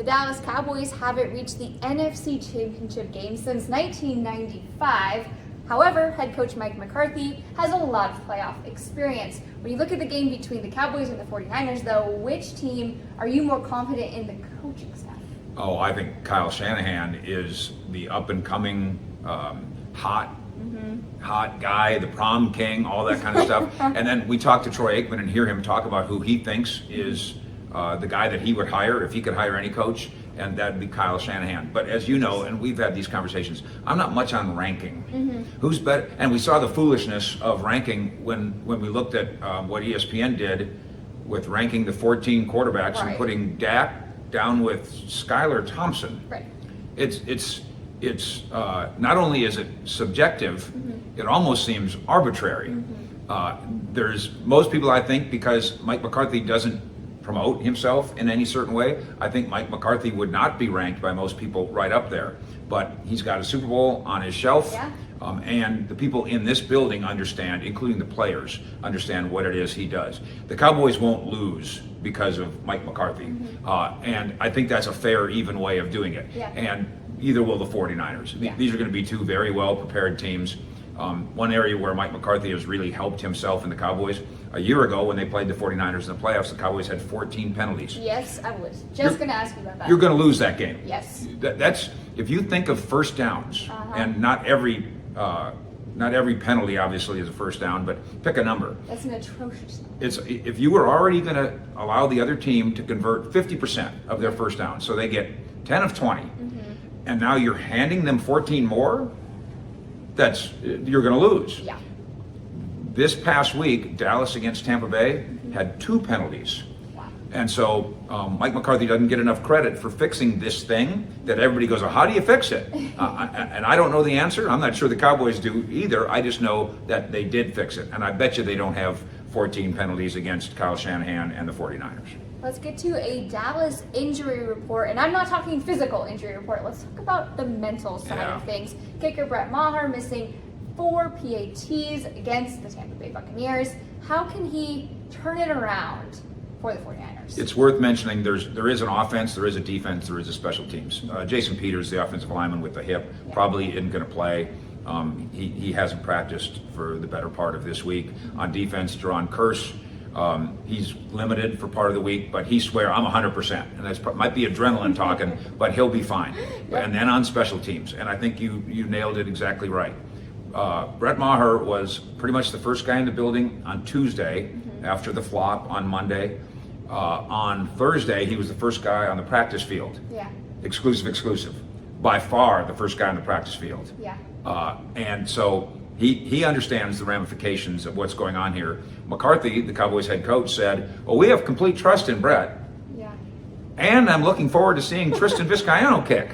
The Dallas Cowboys haven't reached the NFC Championship game since 1995. However, head coach Mike McCarthy has a lot of playoff experience. When you look at the game between the Cowboys and the 49ers, though, which team are you more confident in the coaching staff? Oh, I think Kyle Shanahan is the up-and-coming, hot guy, the prom king, all that kind of stuff. And then we talk to Troy Aikman and hear him talk about who he thinks is the guy that he would hire if he could hire any coach, and that'd be Kyle Shanahan. But as you know, and we've had these conversations, I'm not much on ranking. Who's better? And we saw the foolishness of ranking when we looked at what ESPN did with ranking the 14 quarterbacks and putting Dak down with Skylar Thompson. Right. It's not only is it subjective, it almost seems arbitrary. There's most people, I think, because Mike McCarthy doesn't promote himself in any certain way, I think Mike McCarthy would not be ranked by most people right up there. But he's got a Super Bowl on his shelf, and the people in this building understand, including the players, understand what it is he does. The Cowboys won't lose because of Mike McCarthy, and I think that's a fair, even way of doing it. And either will the 49ers. These are going to be two very well-prepared teams. One area where Mike McCarthy has really helped himself and the Cowboys, a year ago when they played the 49ers in the playoffs, the Cowboys had 14 penalties. Yes, I was just going to ask you about that. You're going to lose that game. Yes. That's if you think of first downs, and not every penalty obviously is a first down, but pick a number. That's an atrocious number. It's if you were already going to allow the other team to convert 50% of their first down, so they get 10 of 20, and now you're handing them 14 more. You're going to lose. Yeah. This past week, Dallas against Tampa Bay had 2 penalties. Wow. And so Mike McCarthy doesn't get enough credit for fixing this thing that everybody goes, oh, how do you fix it? And I don't know the answer. I'm not sure the Cowboys do either. I just know that they did fix it. And I bet you they don't have 14 penalties against Kyle Shanahan and the 49ers. Let's get to a Dallas injury report, and I'm not talking physical injury report. Let's talk about the mental side of things. Kicker Brett Maher missing 4 PATs against the Tampa Bay Buccaneers. How can he turn it around for the 49ers? It's worth mentioning there is an offense, there is a defense, there is a special teams. Jason Peters, the offensive lineman with the hip, probably isn't going to play. He hasn't practiced for the better part of this week. On defense, Jerron Kearse, he's limited for part of the week, but he swear I'm 100%, and that might be adrenaline talking, but he'll be fine. And then on special teams, and I think you nailed it exactly right. Brett Maher was pretty much the first guy in the building on Tuesday after the flop on Monday. On Thursday, he was the first guy on the practice field. Exclusive. By far the first guy on the practice field. And so he understands the ramifications of what's going on here. McCarthy, the Cowboys head coach, said, well, we have complete trust in Brett. And I'm looking forward to seeing Tristan Vizcaino kick.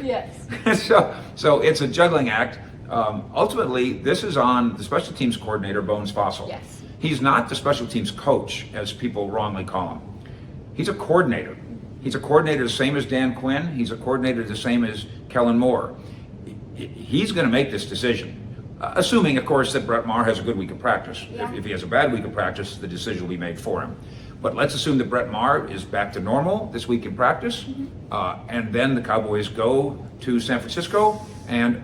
So it's a juggling act. Ultimately, this is on the special teams coordinator, Bones Fossil. He's not the special teams coach, as people wrongly call him. He's a coordinator. He's a coordinator the same as Dan Quinn. He's a coordinator the same as Kellen Moore. He's going to make this decision. Assuming, of course, that Brett Maher has a good week of practice. If he has a bad week of practice, the decision will be made for him. But let's assume that Brett Maher is back to normal this week in practice, and then the Cowboys go to San Francisco, and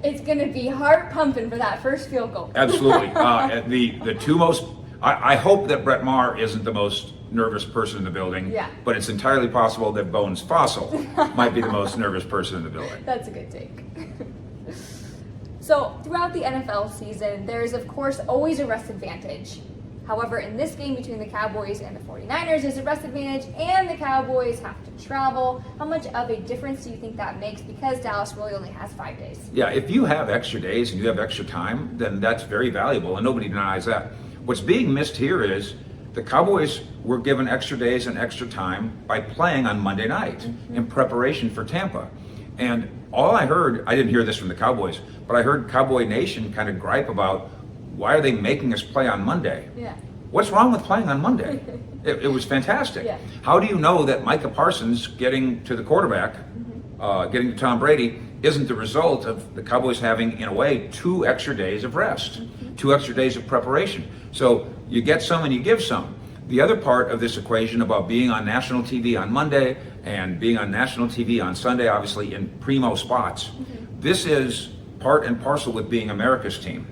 it's going to be heart pumping for that first field goal. Absolutely. The two most. I hope that Brett Maher isn't the most nervous person in the building. But it's entirely possible that Bones Fossil might be the most nervous person in the building. That's a good take. So throughout the NFL season, there is of course always a rest advantage. However, in this game between the Cowboys and the 49ers, there's a rest advantage and the Cowboys have to travel. How much of a difference do you think that makes, because Dallas really only has 5 days? Yeah, if you have extra days and you have extra time, then that's very valuable, and nobody denies that. What's being missed here is the Cowboys were given extra days and extra time by playing on Monday night in preparation for Tampa. And all I heard, I didn't hear this from the Cowboys, but I heard Cowboy Nation kind of gripe about, why are they making us play on Monday? What's wrong with playing on Monday? It was fantastic. How do you know that Micah Parsons getting to the quarterback, getting to Tom Brady, isn't the result of the Cowboys having, in a way, 2 extra days of rest, 2 extra days of preparation? So you get some and you give some. The other part of this equation about being on national TV on Monday and being on national TV on Sunday, obviously in primo spots. This is part and parcel with being America's team.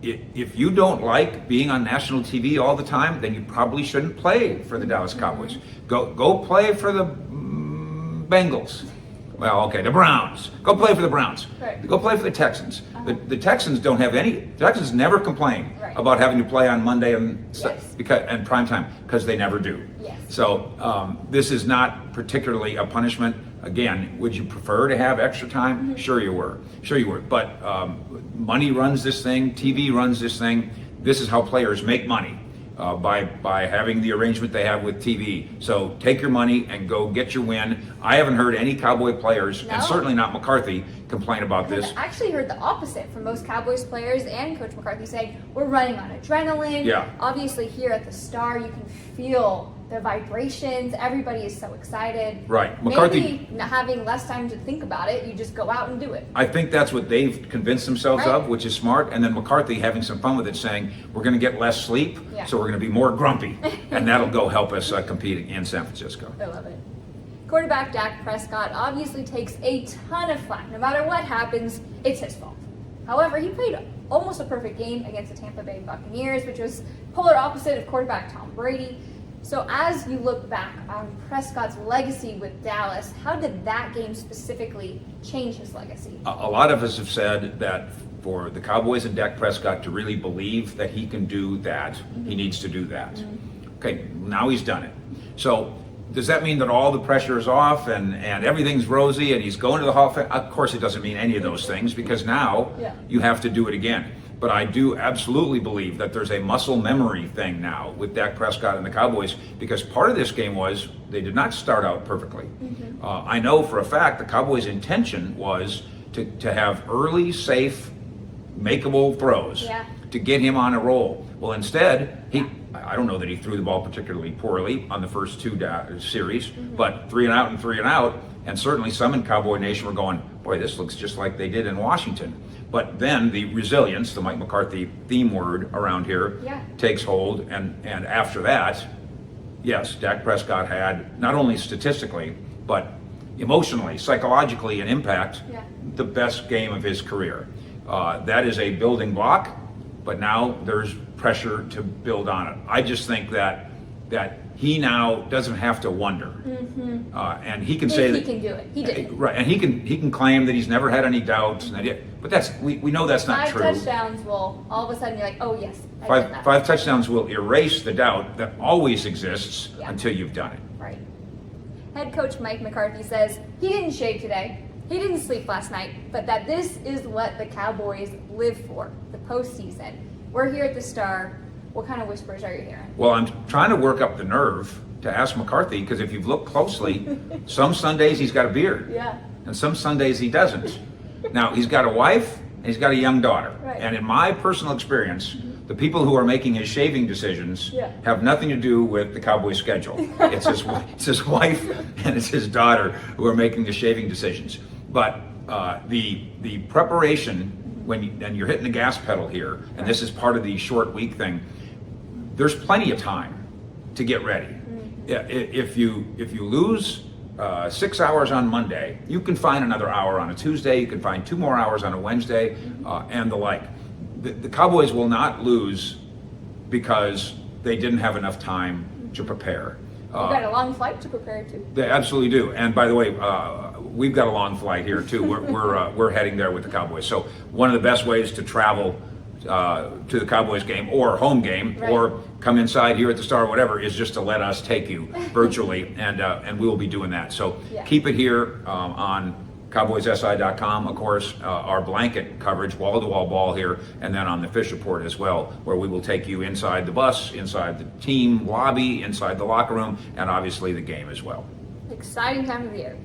If you don't like being on national TV all the time, then you probably shouldn't play for the Dallas Cowboys. Go play for the Bengals. Well, okay, the Browns. Go play for the Browns. Right. Go play for the Texans. The Texans don't have any. The Texans never complain Right. about having to play on Monday and Yes. and prime time, because they never do. Yes. So this is not particularly a punishment. Again, would you prefer to have extra time? Sure you were. Sure you were. But money runs this thing. TV runs this thing. This is how players make money. By having the arrangement they have with TV. So take your money and go get your win. I haven't heard any Cowboy players, and No. certainly not McCarthy, complain about this. I actually heard the opposite from most Cowboys players and Coach McCarthy saying, we're running on adrenaline. Yeah. Obviously here at the Star, you can feel the vibrations. Everybody is so excited. Right. McCarthy, Maybe having less time to think about it, you just go out and do it. I think that's what they've convinced themselves Right. of, which is smart. And then McCarthy having some fun with it, saying, we're going to get less sleep, Yeah. so we're going to be more grumpy. And that'll go help us compete in San Francisco. I love it. Quarterback Dak Prescott obviously takes a ton of flack. No matter what happens, it's his fault. However, he played almost a perfect game against the Tampa Bay Buccaneers, which was polar opposite of quarterback Tom Brady. So as you look back on Prescott's legacy with Dallas, how did that game specifically change his legacy? A lot of us have said that for the Cowboys and Dak Prescott to really believe that he can do that, he needs to do that. Okay, now he's done it. So does that mean that all the pressure is off and everything's rosy and he's going to the Hall of Fame? Of course it doesn't mean any of those things, because now Yeah. you have to do it again. But I do absolutely believe that there's a muscle memory thing now with Dak Prescott and the Cowboys, because part of this game was they did not start out perfectly. I know for a fact the Cowboys' intention was to have early, safe, makeable throws Yeah. to get him on a roll. Well, instead, I don't know that he threw the ball particularly poorly on the first two series, but 3 and out and 3 and out, and certainly some in Cowboy Nation were going, boy, this looks just like they did in Washington. But then the resilience, the Mike McCarthy theme word around here, Yeah. takes hold, and after that, yes, Dak Prescott had, not only statistically, but emotionally, psychologically, an impact, Yeah. the best game of his career. That is a building block, but now there's pressure to build on it. I just think that he now doesn't have to wonder, and he can say If that he can do it. He did. right, and he can claim that he's never had any doubts, but we know that's not 5 true. touchdowns will, all of a sudden you're like, oh yes, I did that. Five touchdowns will erase the doubt that always exists Yeah. until you've done it. Right. Head coach Mike McCarthy says he didn't shave today, he didn't sleep last night, but that this is what the Cowboys live for, the postseason. We're here at the Star. What kind of whispers are you hearing? Well, I'm trying to work up the nerve to ask McCarthy, because if you've looked closely, some Sundays he's got a beard, Yeah. and some Sundays he doesn't. Now, he's got a wife, and he's got a young daughter. Right. And in my personal experience, the people who are making his shaving decisions Yeah. have nothing to do with the Cowboys schedule. It's his wife and it's his daughter who are making the shaving decisions. But the preparation, and you're hitting the gas pedal here, and this is part of the short week thing, there's plenty of time to get ready. Yeah, if you lose 6 hours on Monday, you can find another hour on a Tuesday, you can find 2 more hours on a Wednesday, and the like. The Cowboys will not lose because they didn't have enough time to prepare. You've got a long flight to prepare to. They absolutely do. And by the way, we've got a long flight here too. We're heading there with the Cowboys. So one of the best ways to travel to the Cowboys game or home game, Right. or come inside here at the Star or whatever, is just to let us take you virtually, and we will be doing that. So Yeah. keep it here on CowboysSI.com, of course, our blanket coverage, wall-to-wall ball here, and then on the Fish Report as well, where we will take you inside the bus, inside the team lobby, inside the locker room, and obviously the game as well. Exciting time of the year.